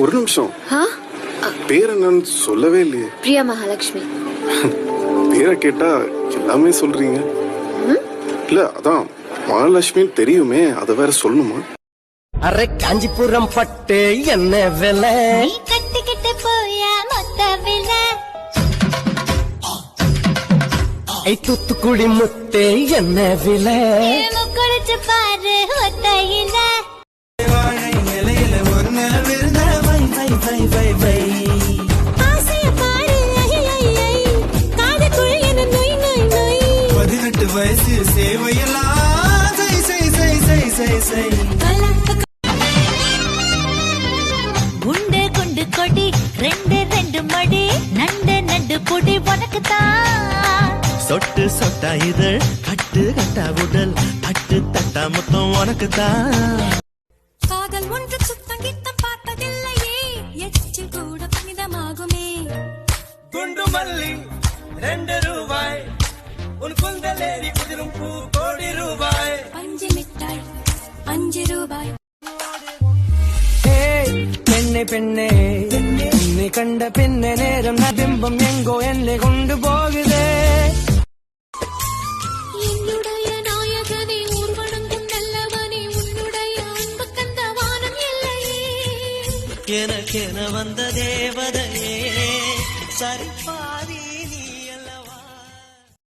ஒரு நிமிஷம். பேர் என்னன்னு சொல்லவே இல்லையே. பிரியா மகாலட்சுமி. பேரை கேட்டா எல்லாமே சொல்றீங்க. இல்ல அதான் மகாலட்சுமின்னு தெரியுமே, அதை வேற சொல்லணுமா? அரை காஞ்சிபுரம் பட்டு என்ன விலை? கட்டிக்கிட்டு போய மொத்த விலை. தூத்துக்குடி முத்தே என்ன விலை? முக்குடிச்சு பாரு ஒத்தையில. வயசு சேவையெல்லாம் குண்டு குண்டு கொடி ரெண்டு ரெண்டு மடி நண்டு நண்டு பொடி உனக்கு தான். சொட்டு சொட்டா இதழ் கட்டு கட்டா உடல் தட்டு தட்டா மொத்தம் உனக்கு தான். காதல் ஒன்று சுத்தம் கித்தம் பார்த்ததில்லையே, எச்சில் கூட புனிதமாகுமே. குண்டு மல்லி 2 ரூபாய், உன் குந்தலேறி குதிரும் பூ கோடி ரூபாய். பஞ்சு மிட்டாய் 5 ரூபாய். பெண்ணே பெண்ணே என்னை கண்ட பின்ன நேரம் பிம்பம் எங்கோ என்னை கொண்டு போகுதே. என்னுடைய நாயகனே ஊர்வனங்கும் நல்லவனே, உன்னுடைய அன்பு கந்த வானம் இல்லையே. எனக்கென வந்த தேவதையே சரிபாதி